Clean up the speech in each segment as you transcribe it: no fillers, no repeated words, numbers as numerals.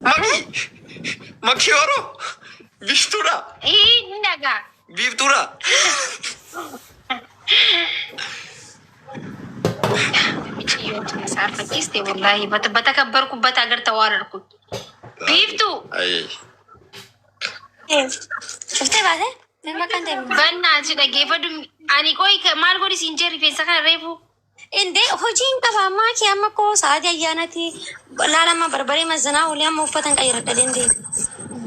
Makii. Makii oro. Biftuu da. Naga. Biftuu da. Saat kiste wallahi bata kabar ku bata agar tawarar ku. Biftuu. Ay. Shufte baate? Nama kan ta'e. Banna achi dhageeffadhu ani koi maal godhi siin jee rifeensa kana reefu. Inde hojiin qaba ammaa kee amma koo sa'aatii ayyaanaati laalama barbaree mazanaa olii amma uffatan qayyaradha dandee.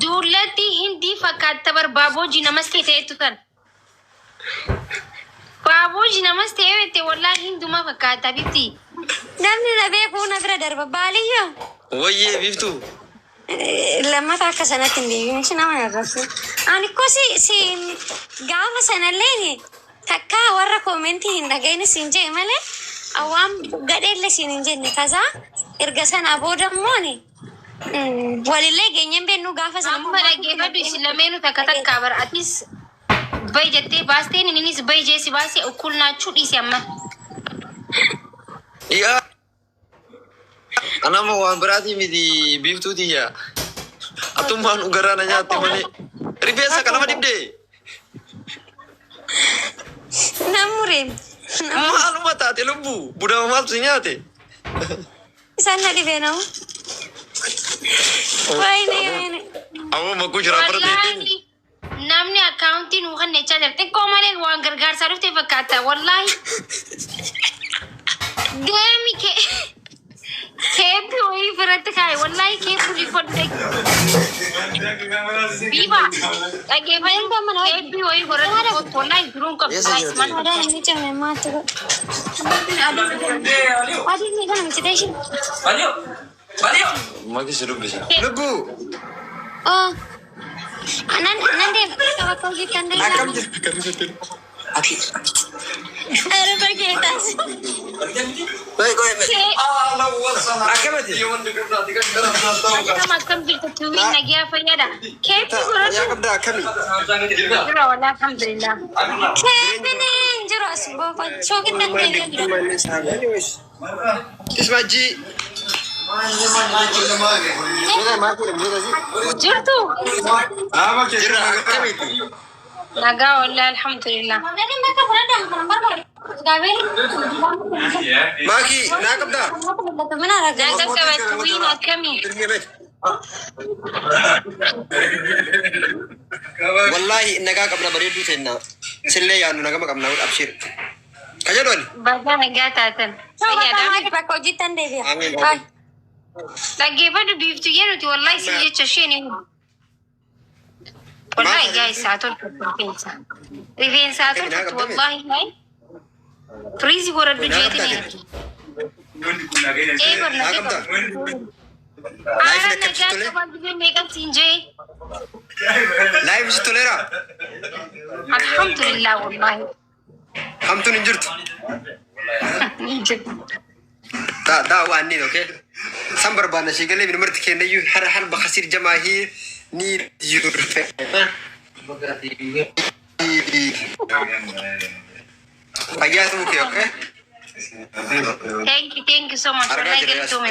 Dullatti hindi fakkaata barbaaboji namas ta'etu tan. Baaboji namas ta'e wallahi hinduma fakkaata Biftii. Namni na beeku na bira darba baaliyyoo. Wayyee Biftuu. Lammata akka sanatti hin deebiin shi nama narrafu. Ani ko si gaafa sanallee takka warra koomentii hin dhageenye siin jee malee awwaam gadheelle siin hin jenne kasaa erga sanaa booda immoo walillee geenyeen beennu gaafa sana. Amma dhageeffadhu isin lameenu takka bara atis bay jettee baasteen innis bay jeesi baasee ukkul naachuu dhiise amma. Yaa. Anama waan biraati miti Biftuuti yaa. Atummaan ugarana nyaatte malee. Rifeensa kanama dibdee. Namuree. Maaluma taate lubbuu budama maaltu si nyaate. Isaan na dhibee namu. Wayne. Awwa makuu jira baratee. Namni akkaawuntii nuu kan nechaa jirti xiqqoo malee waan gargaarsaa dhufte fakkaata wallahi. Deemi kee. Keepi wayii biratti kaaye wallahi keepi rifodde. Biba dhageeffadhu keepi wayii biratti kootu wallahi duruun qabdu isman. Ada ni cemee maatu. Adi ni kana miti shi. Valio. Makii si dubbise. Lubbuu. Oh. Anan deh kalau kau jikan deh. Nakam je. Aki. Ada berketas. Baik kau ini. Allah wasallam. Akam aja. Kita makan Biftuu lagi apa ya dah? Keepi Ya kam dah kami. Jura wala alhamdulillah. Kepi ni jelas bapak cokin dan dia. Ismaji. Jirtu. Jira kami tu. Naga wala alhamdulillah. Nanti mereka berada nomor gawe. Makii nakam dah. Mana ada? Naga kabatuin kami. Wallahi naga kabna bareedu tenna. Sille yaanu naga makamna abshir. Kaja doni. Baga naga tatan. Coba tanya pak kau jitan deh dia. Amin. Dhageeffadhu Biftuu yenuti wallahi si jecha isheen wallahi guys saatoltu rifeensa toltu wallahi hai frizi goraddu jeetini Nakam dah. ara nagaa qabaddu meeqan siinjee Live si tolera. alhamdulillah wallahi Hamtun injirtu. Da wani okay. Sambar bana shigale bin marti kende yu har bakasir jamaahir ni yurfe. Ayat okay okay. thank you so much wallahi get to me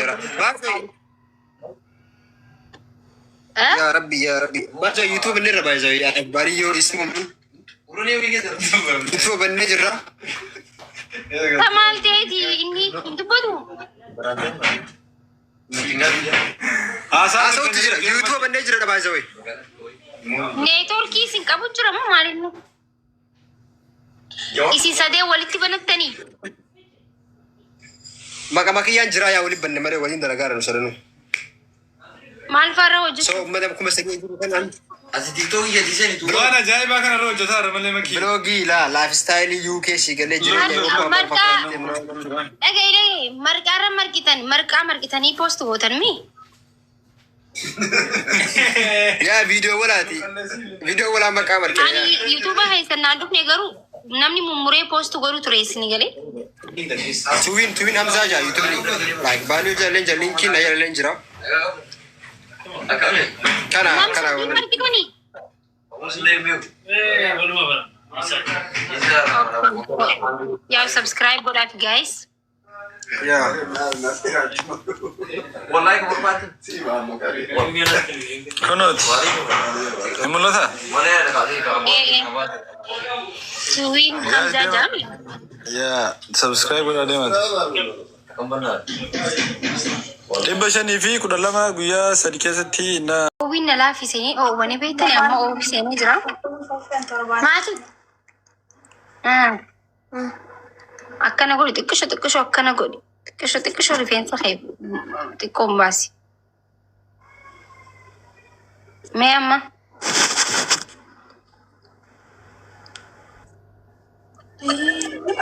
Ya Rabbi ya Rabbi. Baca YouTube ni rabai zai ya bari yo ismu. YouTube ni jira. kamal teeti inni dubbatu Asa uti jira YouTube ni jira rabai zai. networkii sin qabu jira moo maalinnu isin sadee walitti banattanii Makii jira ya wali banne mare wali daragara nusaranu. maal farra hojjetu So madam kuma sagi jiru kanan. Asi TikTok ya di sini tu. Bukan aja, bahkan roh jasa ramai Makii. Blogi la lifestyle UK shigale jira. dhagayde marqaa marqitanii post gootan mi Ya video walati. Video wala makamar. ani youtube haysannaa dhufne garuu namni mummuree post godhu ture isini galee Tuwin Hamza ja YouTube ni. Like balu jalen linki na jalen jira. Kana namni marqitanii yaw subscribe godhaaf guys والله كبرت كنوت الملوثة ولا قاعدين Suwin Hamza Jami. يا سبسكرايب ولا ديما كم بنا دبشني في كل لما قويا سدكستي إن Suwin na lafi sini. Oh, wani beta ya ma oh sini jira. Maatu. Akkana godi tikkisho akkana godi. Tikkisho rifeensa kee xiqqoon baasi. Mee amma.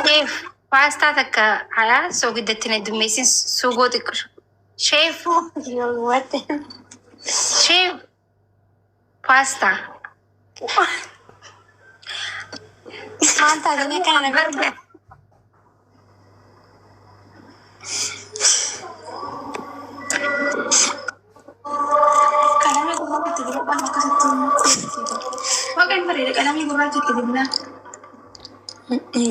Chef, pasta takka haya soo giddatti na dummeessin sugoo xiqqisho. Chef, What? chef, pasta. Manta gini kana garba. Kalamnya gurracha itti dibna akkasitti waaqaan bareeda qalamni gurraacha itti dibna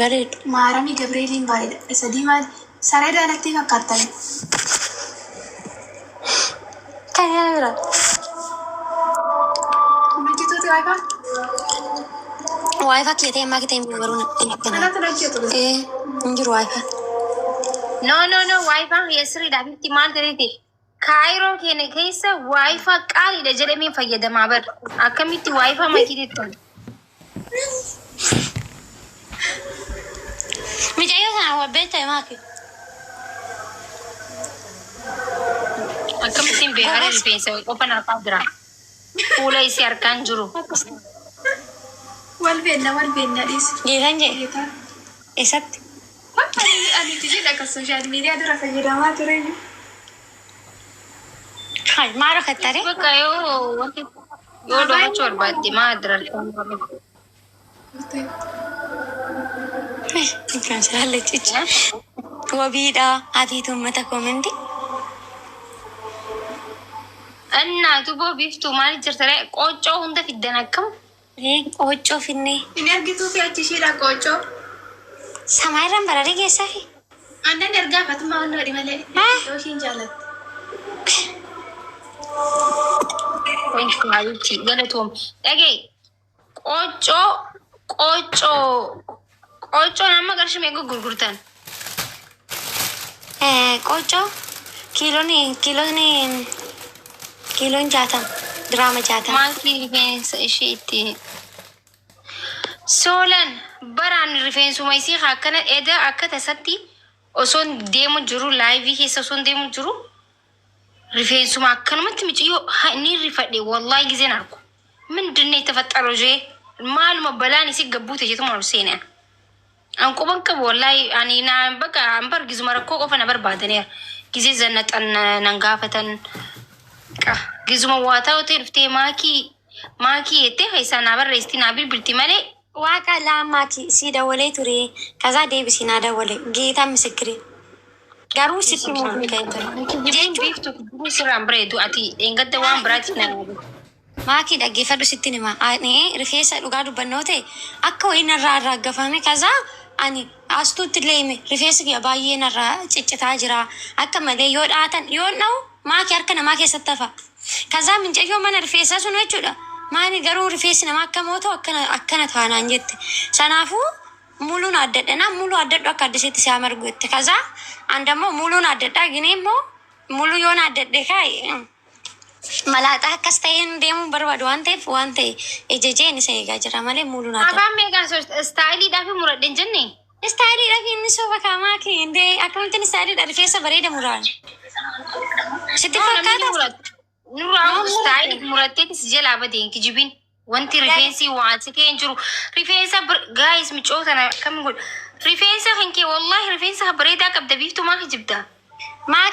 Bareedu. maaramii gabreeliin baay'eedha isa diimaa saree daalatti fakkaatan Kan yana bira. hojjetuuti waayifaa Wifi kita yang kita yang baru nak. kanatu hojjetu Anjir wifi. No, wifi yasri dhaabbitti maal ta'eeti? Kaayiroo keenya keessa wifi qaaliidha jedhamee fayyadamaa bar. Akkamitti wifi makiitti Mijaya sana wabeta ya maki. akkamittiin beekara rifeensa qofan harkaa jira. Fuula isii harkaan jiru. wal beenna dhiisi Gitan je. geetaa Esat. ani tijjiidha akka sooshaal miidiyaa dura fayyadamaa ture Hai, maro katare. Bakka yoo dhomachuu barbaadde maa adda Kan salah cici. Wabida ati tu mata komenti. Annaatu boo Biftuu maal jirtare qoccoo hunda fiddan akkam? Ocho finne. inni argituu fi achi ishiidha qoocoo Sama iran barari gesa fi. aannan ergaa fatumaa wanna dhima malee yoo ishiin jaalatte Wanti maalitti galatoom. Dhagee qoccoo nama qarshii meeqa gurgurtan? Ocho. Kilon jatam. Drama jatam. Maalti rifeensa ishee itti soolan baraan rifeensuma isii akkana edda akka tasatti osoon deemu jiru laayivii keessa osoon deemu jiru rifeensuma akkanumatti miciyyoo inni rifadhe wallahi giseen argu ምንድነው የተፈጠረው ጄ maaluma balaan isii gabbuute jetu maal seenan an quban qabu wallahi ani na baka an bar gizuma rakkoo qofa na barbaadanera gisee zannaxan nan gaafatan gizuma waataa otee dhuftee maakii ettee keessaa naa barreessi naa bilbilti malee Waka la maki si da wale ture. Kaza debi si na da wale. Gita misikri. Garu sitti mu gaita. jeen Biftuu kubbuu sirraan bareedu ati engadda waan biraatti na Maki da gefadu sitti nima. Ani rifesa dhugaa dubbannote akka wayina irraa gafame kaza ani astuutti leeme rifeensi kiyya baay'ee narraa ciccitaa jira akka malee yoo dhaatan yoo na'u maaki harka namaa keessatti hafa kaza mincayyoo mana rifeensaa sun jechuudha maani garuu rifeensi namaa akka mootu akkana taanaan jette sanaafuu muluun addadha mulu addadhu akka addisitti si amargu jette kaza andammoo muluun addadhaa gini immoo mulu yoon addadhe kaay malaaxaa akkas ta'een deemuu barbaadu waan ta'e ejejeen isa eegaa jira malee muluun addadha. afaan meeqaa istaayiliidhaaf muradhen jenne Istaayiliidhaaf inni soba kaamaa kee akkamittiin istaayiliidha rifeensa bareeda muraan. Sitti fakkaata. Nurraa istaayilii muratteetis jalaa badeen kijibin wanti rifeensi waan si keen jiru rifeensa gaayis micootana akkamiin godhu rifeensa kan kee wallahi rifeensa bareedaa qabda Biftuu maa kijibda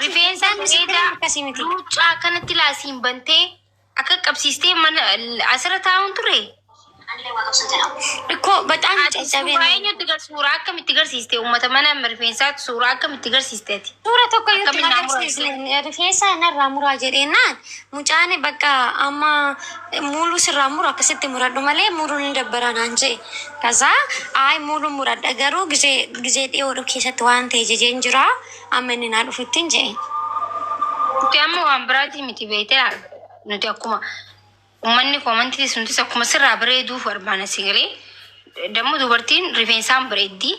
rifeensa bareedaa luuccaa kanatti laasiin bantee akka qabsiistee mana asirra taa'uun ture እኮ በጣም ጨጨቤ ነው። Suuraa eenyutti suuraa akkamitti garsiiste uummata mana rifeensaatti suuraa akkamitti garsiisteeti? Suura tokko iyyuu agarsiisne rifeensa narraa muraa jedheenaan mucaan bakka amma muulu sirraa muru akkasitti muradhu malee muruun hin dabbaranaan jee kaza ay muulu muradha garuu gizee dhiyoodhu keessatti waan ta'e jejeen jira amma inni naa dhufittiin jee. Nuti amma waan biraati miti beektaa nuti akkuma uummanni koomantii suntis akkuma sirraa bareeduuf barbaana sigalee dammu dubartiin rifeensaan bareeddi.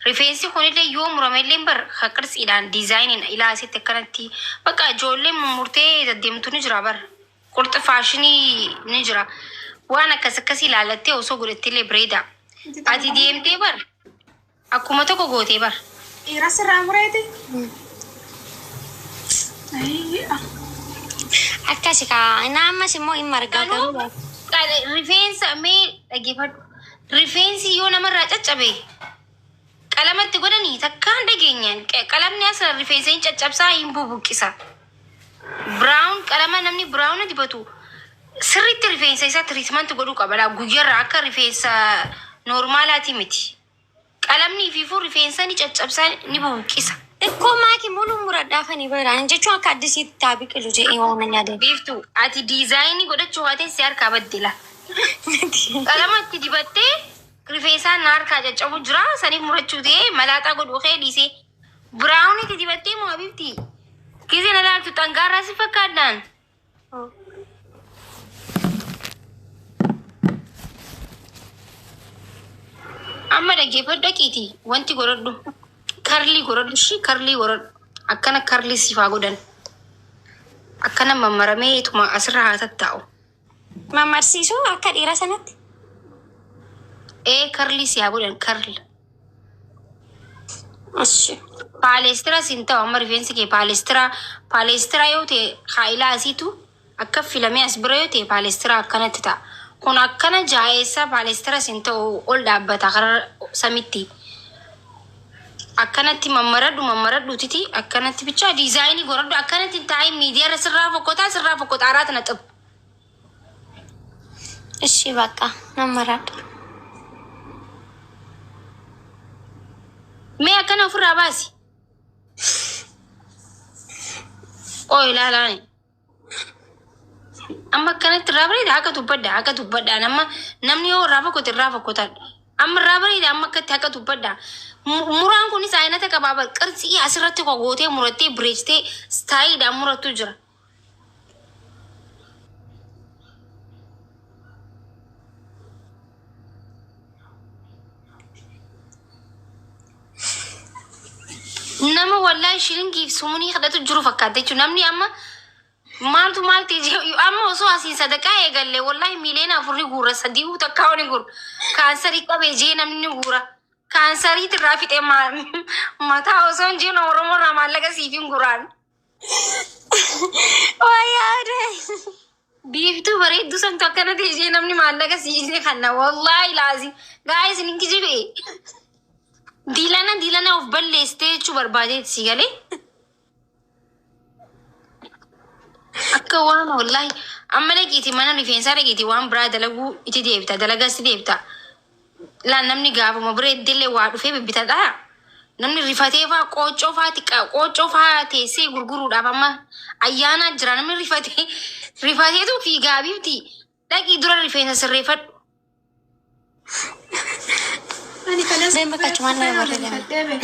Rifeensi kunillee yoo muramellee bar haqqarsiidhaan diizaayiniin ilaasitti akkanatti bakka ijoolleen murtee deddeemtu ni jira bar qurxa faashinii ni jira waan akkasii ilaalattee osoo godhattillee bareeda. Ati deemtee bar akkuma tokko gootee bar. Irra sirraa murate. Akkasi kaa naammas immoo hin margaa garuu. Rifeensa mee dhaggeeffadhu. Rifeensi yoo namarraa caccabe qalamatti godhanii takkaan dhageenyaan qalamni as rifeensa hin caccabsaa hin bubuqqisa. Brown qalama namni brown dibatu sirriitti rifeensa isaa tiriitmanti godhuu qaba. Guyyarraa akka rifeensa normaalaati miti. Qalamni fiifuu rifeensa ni caccabsaa ni bubuqqisa. Ikkoo maaki mulu muradhaafanii baraan jechuun akka addisiitti taabii qilu jedhee waan nyaadee. Biftuu ati diizaayinii godhachuu waateen si harkaa baddila. Qalamatti dibattee rifeensaan na harkaa caccabu jira saniif murachuu ta'ee malaaxaa godhuu kee dhiisee biraawunitti dibattee moo Biftii giseen ilaaltu xangaarraa si fakkaadhaan. Amma dhaggeeffadhu dhaqiiti wanti godhadhu karlii godhadhu shi karlii godhadhu akkana karlii sifaa godhan akkana mammaramee ituma asirraa haa tattaa'u. Mamarsiisuu akka dhiira sanatti. Karli siya godhan karl. Ashi. Paalestira siin ta'u amma rifeensi kee paalestira yoo ta'e haayilaa asiitu akka filamee as bira yoo ta'e paalestira akkanatti ta'a. Kun akkana jaa'eessa paalestira siin ta'u ol dhaabbata karaa samitti. Akkanatti mammaradhu titi akkanatti bichaa diizaayinii godhadhu akkanatti taa'ee miidiyaarra sirraa fokkotaa araata na xabu. Ishi bakka nammaradha. Mee akkana ofirraa baasi. Ilaalaani. Amma akkanatti irraa bareeda akka dubbadha. Namni yoo irraa fokkotadha. Amma irraa bareeda amma akkatti akka dubbadha. Muraan kunis aynata qabaa qarxii asirratti gootee murattee bireechitee staayiidhaan murattu jira. Nama wallahi shilingiif sumuni kadhatu jiru fakkaate jechuun namni amma maaltu amma osoo asiin sadaqaa eegalle wallahi miileena afurri guura sadii takkaa wani guura kaansarii qabee jee namni guura kaansarii irraa fixee mataa osoo hin jeen oromoo irraa maallaqa siifin guraan. Wayyaade. Biftuu bareedduu santu akkana ta'e jee namni maallaqa siifin kanna wallahi laazim gaa'ee isin hin kijibee. Dilana of balleessitee jechuu barbaadeeti si galee. Akka waan wallahi amma dhaqiiti mana rifeensaa dhaqiiti waan biraa dalaguu itti deebita dalagas itti deebita. Laan namni gaafuma bareeddellee waa dhufee bibbitadha. Namni rifatee faa qooccoo faa teessee gurguruudhaaf amma ayyaanaa jira namni rifateetu fiigaa bifti dhaqii dura rifeensa sirreeffadhu. Deemba kachumaan na barreeffame.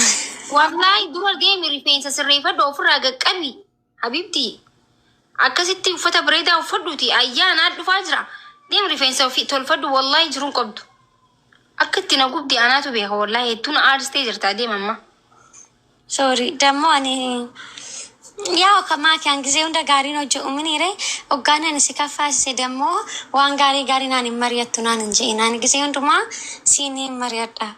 Wallahi dura deemi rifeensa sirreeffadhu ofirraa gaqqabi. Habibti akkasitti uffata bareedaa uffadhuuti ayyaanaa dhufaa jira. Deemi rifeensa ofii tolfadhu wallahi jiruun qabdu. Akkatti na gubdi anaatu beeka wallahi hedduun aaristee jirta deemamma. Sorry dammo ani yaa kamaa kan gisee hunda gaariin hojjetu minire hoggaanan si kaffaasise dammoo waan gaarii naan hin mari'attu naan hin je'e naan gisee hundumaa siin hin mari'adha.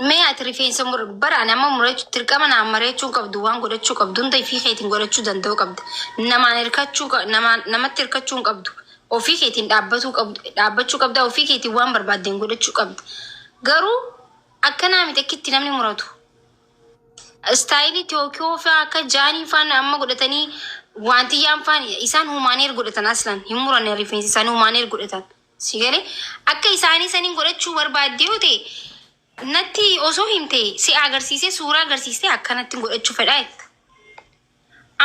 Mee ati rifeensa bara nama murachuu dirqama naan mari'achuu qabdu waan godhachuu qabdu hunda ifii keetiin godhachuu danda'u qabda. Namatti hirkachuu hin qabdu. Ofii keetiin dhaabbachuu qabda ofii keetiin waan barbaaddeen godhachuu qabda. Garuu akkanaa miti akkitti namni muratu. Istaayilii Tookiyoo fa'aa akka jaanii fa'aa amma godhatanii wantiyyaan fa'aa isaan humaaneer godhatan aslan hin muranne rifeensi isaan humaaneer godhatan Sigale akka isaanii saniin godhachuu barbaadde yoo ta'e natti osoo himte si agarsiisee suuraa agarsiistee akkanatti godhachuu fedhaa jetta.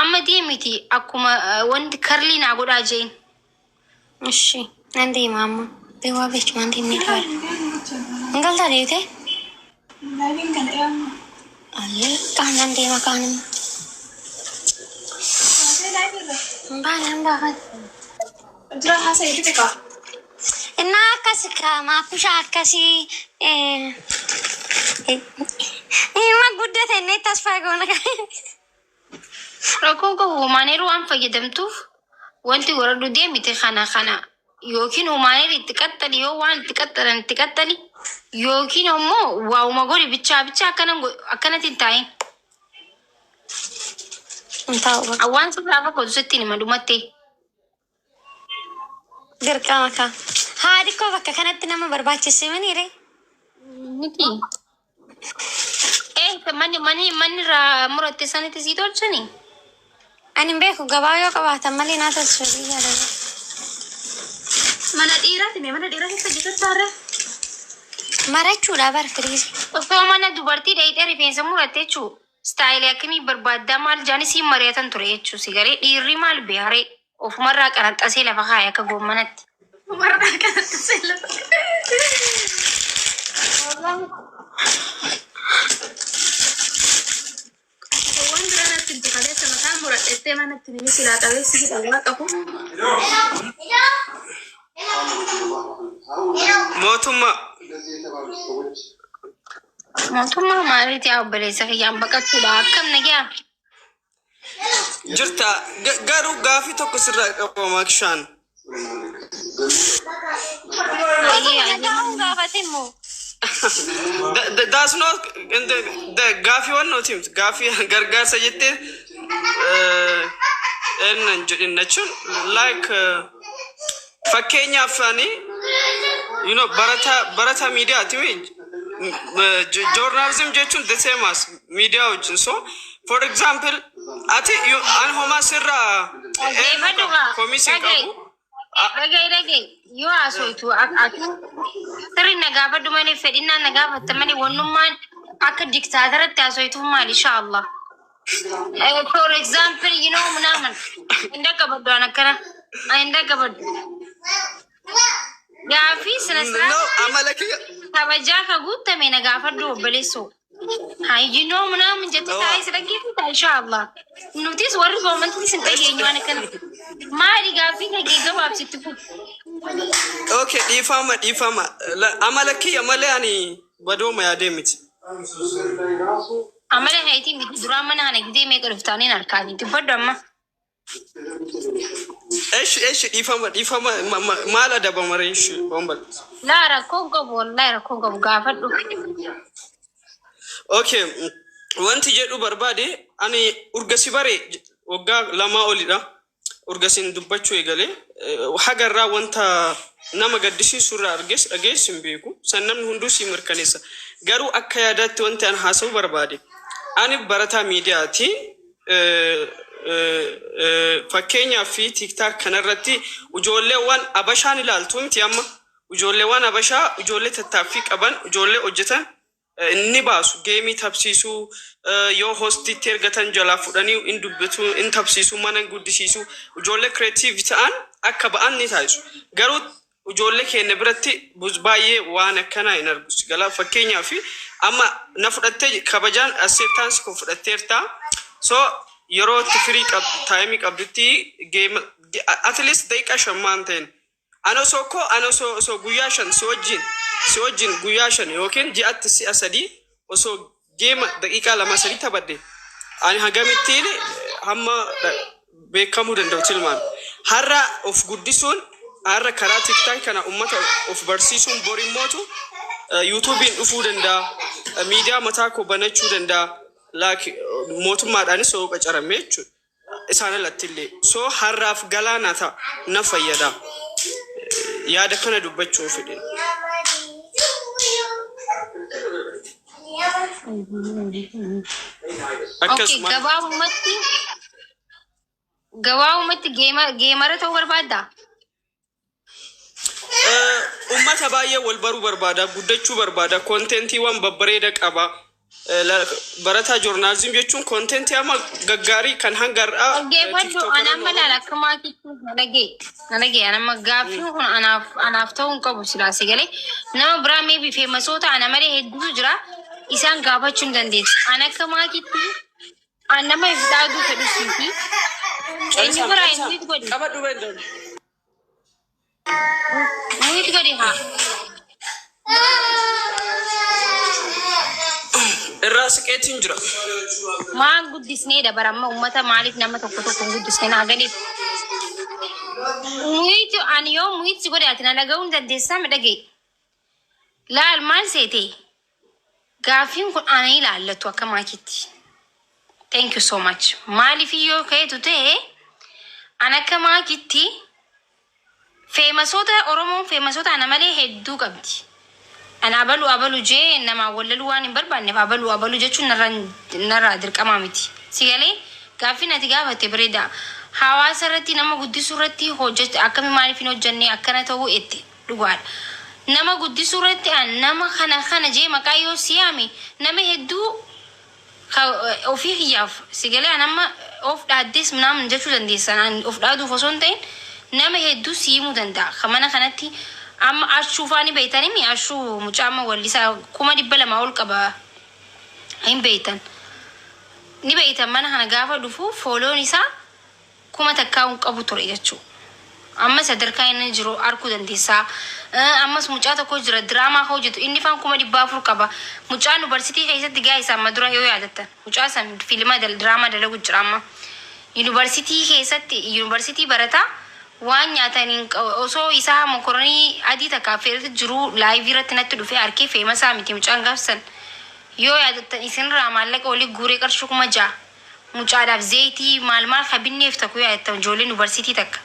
Amma deemiti akkuma wanti karlii naa godhaa jeen. Ishi nan deema amma. Beewwaa beechumaan deemnee dhaala. Hingaltaa deemtee? Laabiin kana eeyamu. Allee qaanan deema qaanan. Waasee laabiirra. Baanan baafat. Jira haasa'ee dhufe kaa. Innaa akkasi kaamaa kushaa akkasii ilma guddate inni tasfaa goona Rakkoon qabu humaaneeru waan fayyadamtuuf wanti godhadhu deemite kana yookiin humaaneer itti qaxxali yoo waan itti qaxxalan itti qaxxali yookiin immoo waa'uma godhi bichaa akkanatti hin taa'in. Waan sirraa fakkaatu sitti nima dhumattee. Dirqama kaa. Haadhi koo bakka kanatti nama barbaachise maniire. Miti. Manni irraa muratte sanitti sii tolchanii? Ani hin beeku gabaa yoo qabaatan malee naa tolchu yaadame. Mana dhiiraati mee mana dhiiraa keessa jirtu taarra. Marachuudha bara firiisi. Osoo mana dubartii dheedhee rifeensa muratte jechuu istaayilii akkamii barbaaddaa maal jaanisii mari'atan ture jechuu si garee dhiirri maal beeharee ofumarraa qanaxxasee lafa kaaya akka goommanatti. Umarraa qanaxxasee lafa. Waan biraanatti hin tuqaleessa mataan muradhettee manatti nimi silaa qabeessi hidhawaa qabu. Mootummaa maaliitii obboleessa kiyyaan baqachuudha akkam nagaa. Jirta garuu gaafii tokko sirraa qaba maakshaan. Gaafatin moo? That's not the gaafii waan nuti himtu gaafii gargaarsa jettee eennan jedhin jechuun like fakkeenyaaf ani barata miidiyaati journalism jechuun the same as miidiyaa wajjin so for example ati an homaa sirraa komisii qabu. Dhagay yoo haasoftu sirri nagaafadhu malee fedhinnaan nagaafatta malee wannummaan akka diktaataratti haasoftuuf maal inshaallah. For example, munaaman inda qabaddu an akkana inda qabaddu. Gaafii sina kabajaa ka guutame nagaafadhu obboleessoo. Munaaman jette taa'ee si dhaggeeffata inshaallah. Nutis warri goomantis hin dhageenyu waan akkana. Maali gaafii kee gabaabsitti fuudhu. Okay, dhiifama. Amala kiyya malee ani badooma yaadee miti. Amala hayti miti duraan mana kana gidee meeqa dhuftaaniin harkaanii dubbaddu amma. Dhiifama maal adaba maree bombal. Laa rakkoon qabu wallahi rakkoon qabu gaafadhu. Okay, wanti jedhu barbaade ani urgasi bare waggaa lamaa olidha. Urgasin dubbachuu eegalee hagarraa wanta nama gaddisiisu irraa dhageessu hin beeku. San namni hunduu si mirkaneessa. Garuu akka yaadaatti wanti an haasa'u barbaade. Ani barataa miidiyaati. Fakkeenyaaf fi tiktaak kanarratti ijoolleewwan abashaan ilaaltu miti amma. Ijoolleewwan abashaa ijoollee tattaaffii qaban ijoollee hojjetan inni baasu geemii tapsiisuu yoo hostiitti ergatan jalaa fudhanii in dubbatu in tapsiisuu mana guddisiisuu ijoollee creative ta'an akka ba'an ni taasisu. Garuu ijoollee keenya biratti baay'ee waan akkanaa hin argu. Galaa fakkeenyaaf amma na fudhattee kabajaan acceptance ko fudhatteerta. So yeroo itti firii taayimii qabdutti geema at least daqiiqaa 5 ta'in. Ano guyyaa 5 si wajjin guyyaa 5 yookiin ji'atti si'a 3 osoo geema daqiiqaa 2-3 taphadde. Ani hagamittiin hamma beekamuu danda'u tilmaame. Har'a of guddisuun har'a karaa tiktaak kana ummata of barsiisuun borimmootu yuutuubiin dhufuu danda'a. Miidiyaa mataa koo banachuu danda'a. Mootummaadhaanis soo qacaramee jechuudha. Isaan alatti illee soo har'aaf galaana ta'a na fayyada. Yaada kana dubbachuu fedhe. Gabaabumatti geemara ta'uu barbaaddaa? ummata baay'ee wal baruu barbaada, guddachuu barbaada, kontentiiwwan babbareeda qaba. Barataa joornaalizim jechuun kontentii amma gaggaarii kan hanga har'aa Geeffadhu anamma laala akka maakiitti nalagee anamma gaaffii kun anaaf ta'uu hin qabu silaase galee nama biraa meebii feemasoota ana malee hedduutu jira isaan gaafachuu hin dandeessu. Ana akka maakiitti nama ifdaaduu fedhusiiti. Eenyu biraa hin nuti godhi. qabadhu beektan. Nuti godhi haa. Irraa siqeetiin jira. Maan guddisnee dabaramma ummata maaliif nama tokko tokko hin guddisnee naa galeef. Muhiitu ani yoo muhiitu godhaati na dhaga'uu hin dandeessaa midhagee. Laal maal seete? Gaaffiin kun ana ilaallatu akka maakiitti. Thank you so much. Maaliif yoo ka'eetu ta'e ana akka maakiitti feemasoota Oromoon feemasoota ana malee hedduu qabdi. Ana abalu jee nama wallalu waan hin barbaanneef abalu jechuun narraa dirqamaa miti. Sigalee gaaffii ati gaafatte bareeda. Hawaasa irratti nama guddisuu irratti hojjete akkami maaliif hin hojjenne akkana ta'uu itti dhugaadha. Nama guddisuu irratti nama kana jee maqaa yoo siyaame nama hedduu ofii hiyyaaf sigalee anamma of dhaaddees namni jechuu dandeessan of dhaaduuf osoo hin ta'in nama hedduu siimuu danda'a. Kamana kanatti amma ashuufaani beeytanii mi ashuu mucaama wallisaa 200 ol qaba hin beeytan ni beeytan mana kana gaafa dhufu fooloon isaa 1000 takkaa'uun qabu ture jechuu amma sadarkaa inni jiru arkuu dandeessaa. Ammas mucaa tokko jira diraamaa hojjetu inni faan 400 qaba mucaa yuunivarsiitii keessatti gaa isaa madura yoo yaadattan mucaa san fiilma diraamaa dalagu jira amma yuunivarsiitii barataa waan nyaataniin osoo isaa mokoronii adii takka feerti jiru laayivii irratti natti dhufee harkee feemasaa miti mucaan gaafsan yoo yaadattan isinirraa maallaqa olii guuree qarshii 6,000 mucaadhaaf zeeyitii maal kabinneef takku yaadattan ijoollee yuunivarsiitii takka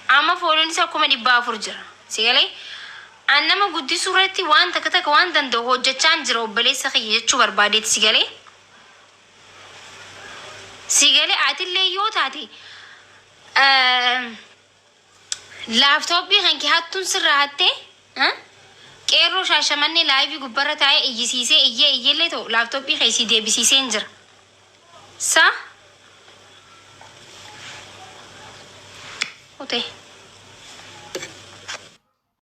amma fooloon isaa 400 jira. Sigalee an nama guddisuu irratti waan takka waan danda'u hojjechaan jira obboleessa kiyya jechuu barbaadeeti. Sigalee atillee yoo taate laaptooppii kan kee hattuun sirraa hattee qeerroo shaashamannee laayivii gubbarra taa'ee iyyisiisee iyyeellee ta'u laaptooppii keessii deebisiiseen jira. Sa? Ute.